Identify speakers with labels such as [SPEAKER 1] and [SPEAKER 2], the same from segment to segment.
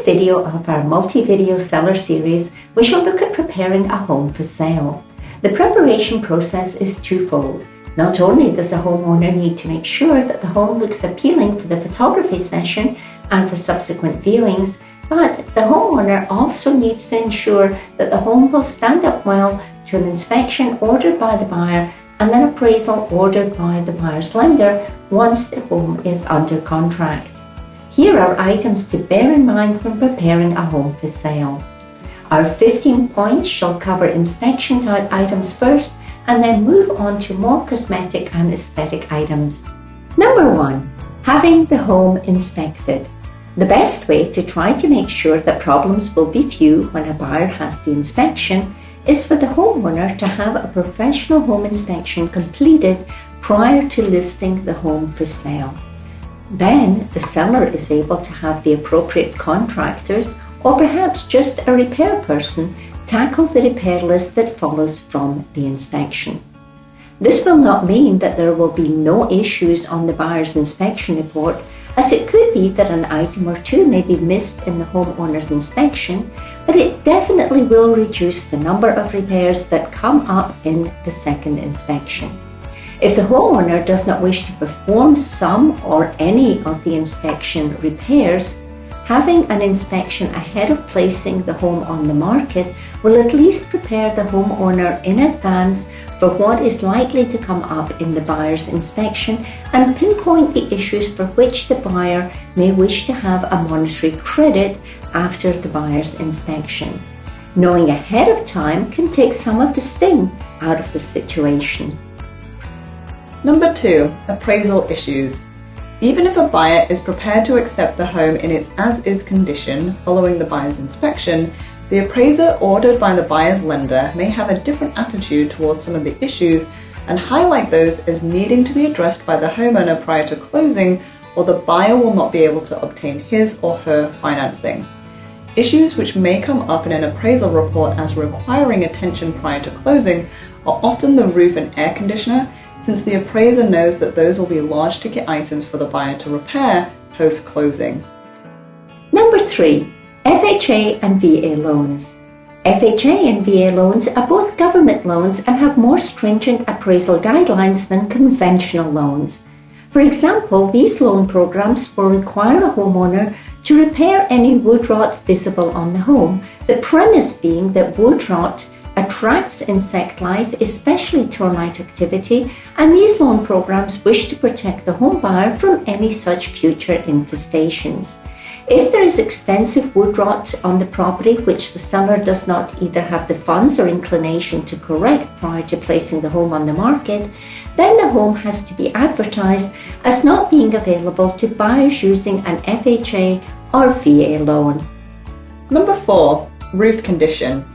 [SPEAKER 1] this video of our multi-video seller series, we shall look at preparing a home for sale. The preparation process is twofold. Not only does the homeowner need to make sure that the home looks appealing for the photography session and for subsequent viewings, but the homeowner also needs to ensure that the home will stand up well to an inspection ordered by the buyer and an appraisal ordered by the buyer's lender once the home is under contract. Here are items to bear in mind when preparing a home for sale. Our 15 points shall cover inspection type items first and then move on to more cosmetic and aesthetic items. Number 1. Having the home inspected. The best way to try to make sure that problems will be few when a buyer has the inspection is for the homeowner to have a professional home inspection completed prior to listing the home for sale. Then the seller is able to have the appropriate contractors or perhaps just a repair person tackle the repair list that follows from the inspection. This will not mean that there will be no issues on the buyer's inspection report, as it could be that an item or two may be missed in the homeowner's inspection, but it definitely will reduce the number of repairs that come up in the second inspection. If the homeowner does not wish to perform some or any of the inspection repairs, having an inspection ahead of placing the home on the market will at least prepare the homeowner in advance for what is likely to come up in the buyer's inspection and pinpoint the issues for which the buyer may wish to have a monetary credit after the buyer's inspection. Knowing ahead of time can take some of the sting out of the situation.
[SPEAKER 2] Number 2. Appraisal issues. Even if a buyer is prepared to accept the home in its as-is condition following the buyer's inspection, the appraiser ordered by the buyer's lender may have a different attitude towards some of the issues and highlight those as needing to be addressed by the homeowner prior to closing, or the buyer will not be able to obtain his or her financing. Issues which may come up in an appraisal report as requiring attention prior to closing are often the roof and air conditioner, since the appraiser knows that those will be large ticket items for the buyer to repair post-closing.
[SPEAKER 1] Number 3. FHA and VA Loans. FHA and VA loans are both government loans and have more stringent appraisal guidelines than conventional loans. For example, these loan programs will require a homeowner to repair any wood rot visible on the home, the premise being that wood rot attracts insect life, especially termite activity, and these loan programs wish to protect the home buyer from any such future infestations. If there is extensive wood rot on the property which the seller does not either have the funds or inclination to correct prior to placing the home on the market, then the home has to be advertised as not being available to buyers using an FHA or VA loan.
[SPEAKER 2] Number 4. Roof condition.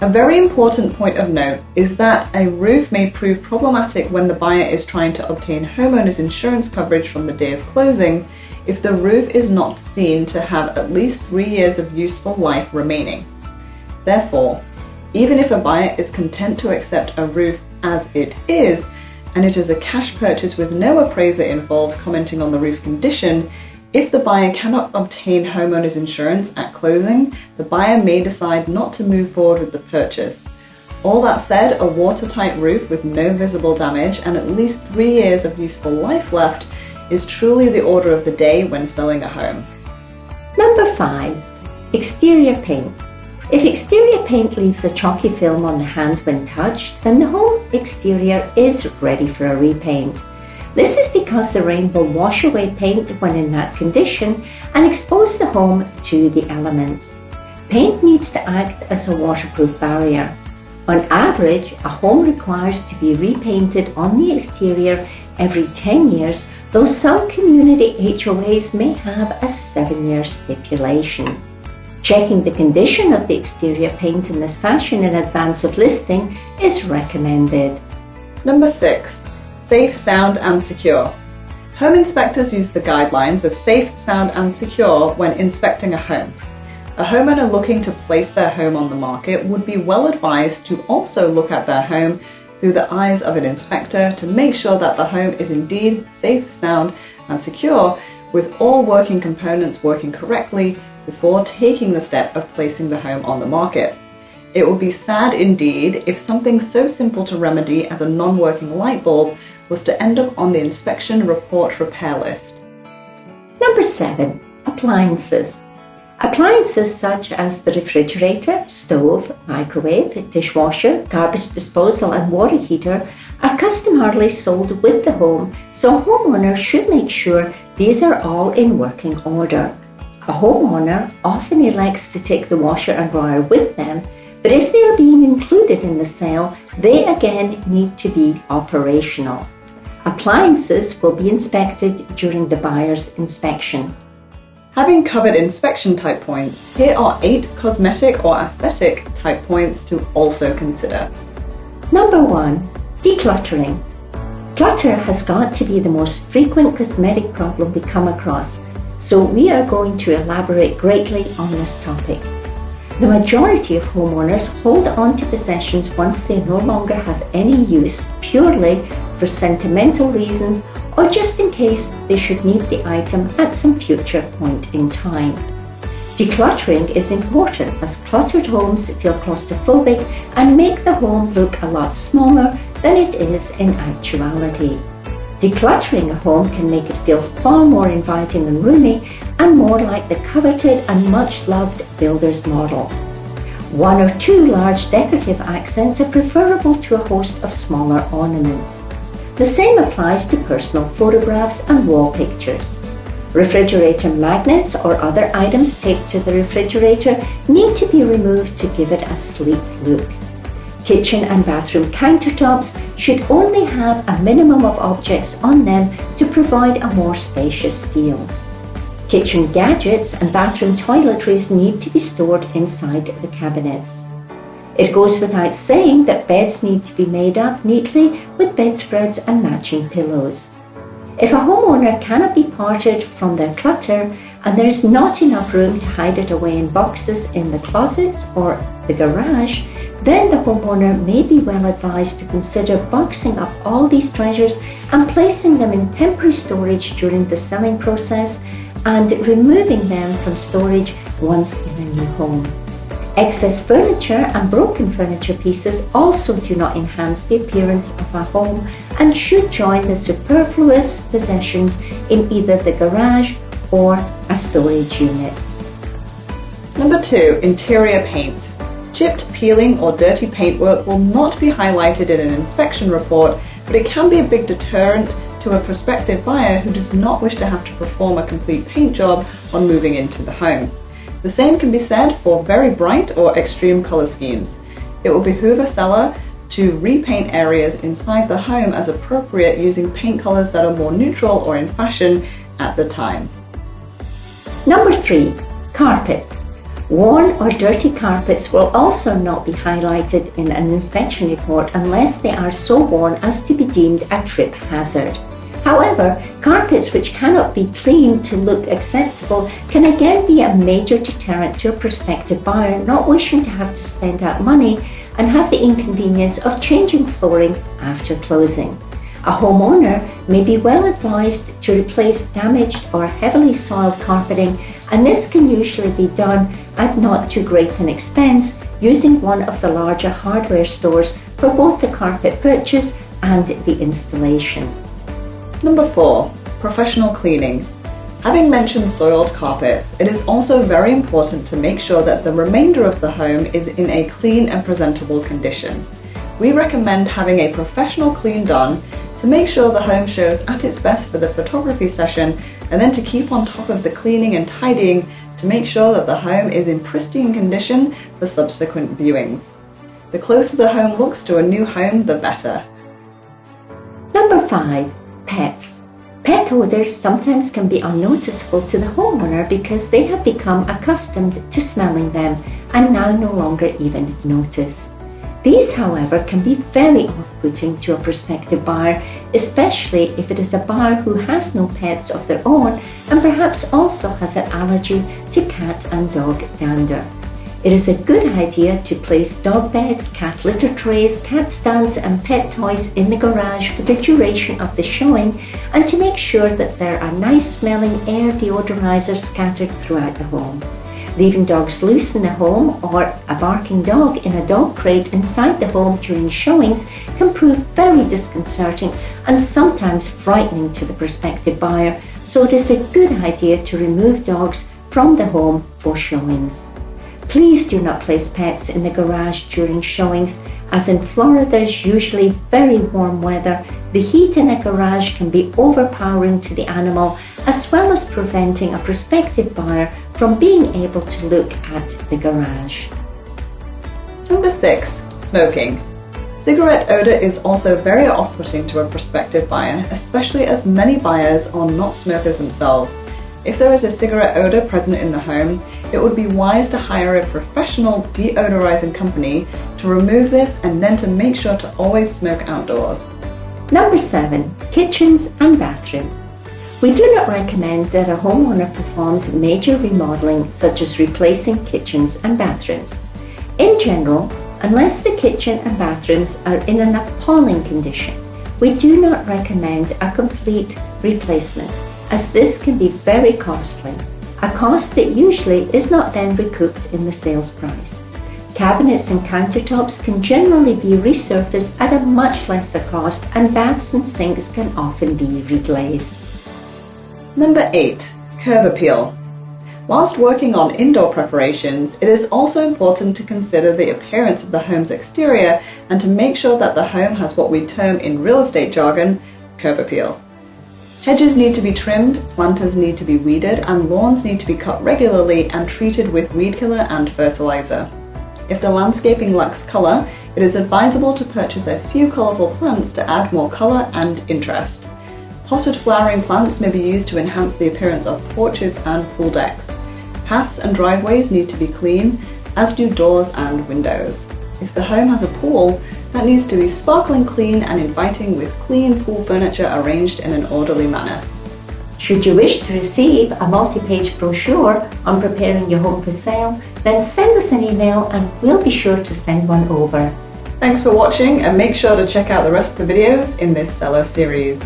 [SPEAKER 2] A very important point of note is that a roof may prove problematic when the buyer is trying to obtain homeowner's insurance coverage from the day of closing if the roof is not seen to have at least 3 years of useful life remaining. Therefore, even if a buyer is content to accept a roof as it is, and it is a cash purchase with no appraiser involved commenting on the roof condition, if the buyer cannot obtain homeowner's insurance at closing, the buyer may decide not to move forward with the purchase. All that said, a watertight roof with no visible damage and at least 3 years of useful life left is truly the order of the day when selling a home.
[SPEAKER 1] Number 5. Exterior paint. If exterior paint leaves a chalky film on the hand when touched, then the home exterior is ready for a repaint. This is because the rain will wash away paint when in that condition and expose the home to the elements. Paint needs to act as a waterproof barrier. On average, a home requires to be repainted on the exterior every 10 years, though some community HOAs may have a 7-year stipulation. Checking the condition of the exterior paint in this fashion in advance of listing is recommended.
[SPEAKER 2] Number 6. Safe, sound and secure. Home inspectors use the guidelines of safe, sound and secure when inspecting a home. A homeowner looking to place their home on the market would be well advised to also look at their home through the eyes of an inspector to make sure that the home is indeed safe, sound and secure, with all working components working correctly before taking the step of placing the home on the market. It would be sad indeed if something so simple to remedy as a non-working light bulb was to end up on the inspection report repair list.
[SPEAKER 1] Number 7. Appliances. Appliances such as the refrigerator, stove, microwave, dishwasher, garbage disposal and water heater are customarily sold with the home, so a homeowner should make sure these are all in working order. A homeowner often elects to take the washer and dryer with them, but if they are being included in the sale, they again need to be operational. Appliances will be inspected during the buyer's inspection.
[SPEAKER 2] Having covered inspection type points, here are 8 cosmetic or aesthetic type points to also consider.
[SPEAKER 1] Number 1. Decluttering. Clutter has got to be the most frequent cosmetic problem we come across, so we are going to elaborate greatly on this topic. The majority of homeowners hold on to possessions once they no longer have any use, purely for sentimental reasons or just in case they should need the item at some future point in time. Decluttering is important as cluttered homes feel claustrophobic and make the home look a lot smaller than it is in actuality. Decluttering a home can make it feel far more inviting and roomy and more like the coveted and much loved builder's model. 1 or 2 large decorative accents are preferable to a host of smaller ornaments. The same applies to personal photographs and wall pictures. Refrigerator magnets or other items taped to the refrigerator need to be removed to give it a sleek look. Kitchen and bathroom countertops should only have a minimum of objects on them to provide a more spacious feel. Kitchen gadgets and bathroom toiletries need to be stored inside the cabinets. It goes without saying that beds need to be made up neatly with bedspreads and matching pillows. If a homeowner cannot be parted from their clutter and there is not enough room to hide it away in boxes in the closets or the garage, then the homeowner may be well advised to consider boxing up all these treasures and placing them in temporary storage during the selling process and removing them from storage once in a new home. Excess furniture and broken furniture pieces also do not enhance the appearance of a home and should join the superfluous possessions in either the garage or a storage unit.
[SPEAKER 2] Number 2. Interior paint. Chipped, peeling or dirty paintwork will not be highlighted in an inspection report, but it can be a big deterrent to a prospective buyer who does not wish to have to perform a complete paint job on moving into the home. The same can be said for very bright or extreme color schemes. It will behoove a seller to repaint areas inside the home as appropriate using paint colors that are more neutral or in fashion at the time.
[SPEAKER 1] Number 3. Carpets. Worn or dirty carpets will also not be highlighted in an inspection report unless they are so worn as to be deemed a trip hazard. However, carpets which cannot be cleaned to look acceptable can again be a major deterrent to a prospective buyer not wishing to have to spend out money and have the inconvenience of changing flooring after closing. A homeowner may be well advised to replace damaged or heavily soiled carpeting, and this can usually be done at not too great an expense using one of the larger hardware stores for both the carpet purchase and the installation.
[SPEAKER 2] Number 4. Professional cleaning. Having mentioned soiled carpets, it is also very important to make sure that the remainder of the home is in a clean and presentable condition. We recommend having a professional clean done to make sure the home shows at its best for the photography session, and then to keep on top of the cleaning and tidying to make sure that the home is in pristine condition for subsequent viewings. The closer the home looks to a new home, the better.
[SPEAKER 1] Number 5. Pets. Pet odors sometimes can be unnoticeable to the homeowner because they have become accustomed to smelling them and now no longer even notice. These, however, can be very off-putting to a prospective buyer, especially if it is a buyer who has no pets of their own and perhaps also has an allergy to cat and dog dander. It is a good idea to place dog beds, cat litter trays, cat stands and pet toys in the garage for the duration of the showing and to make sure that there are nice smelling air deodorizers scattered throughout the home. Leaving dogs loose in the home or a barking dog in a dog crate inside the home during showings can prove very disconcerting and sometimes frightening to the prospective buyer, so it is a good idea to remove dogs from the home for showings. Please do not place pets in the garage during showings, as in Florida's usually very warm weather, the heat in a garage can be overpowering to the animal, as well as preventing a prospective buyer from being able to look at the garage.
[SPEAKER 2] Number 6. Smoking. Cigarette odour is also very off-putting to a prospective buyer, especially as many buyers are not smokers themselves. If there is a cigarette odour present in the home, it would be wise to hire a professional deodorizing company to remove this and then to make sure to always smoke outdoors.
[SPEAKER 1] Number 7. Kitchens and bathrooms. We do not recommend that a homeowner performs major remodeling such as replacing kitchens and bathrooms. In general, unless the kitchen and bathrooms are in an appalling condition, we do not recommend a complete replacement, as this can be very costly, a cost that usually is not then recouped in the sales price. Cabinets and countertops can generally be resurfaced at a much lesser cost, and baths and sinks can often be reglazed.
[SPEAKER 2] Number 8. Curb appeal. Whilst working on indoor preparations, it is also important to consider the appearance of the home's exterior and to make sure that the home has what we term in real estate jargon, curb appeal. Hedges need to be trimmed, planters need to be weeded, and lawns need to be cut regularly and treated with weed killer and fertilizer. If the landscaping lacks colour, it is advisable to purchase a few colourful plants to add more colour and interest. Potted flowering plants may be used to enhance the appearance of porches and pool decks. Paths and driveways need to be clean, as do doors and windows. If the home has a pool, that needs to be sparkling clean and inviting with clean pool furniture arranged in an orderly manner.
[SPEAKER 1] Should you wish to receive a multi-page brochure on preparing your home for sale, then send us an email and we'll be sure to send one over.
[SPEAKER 2] Thanks for watching, and make sure to check out the rest of the videos in this seller series.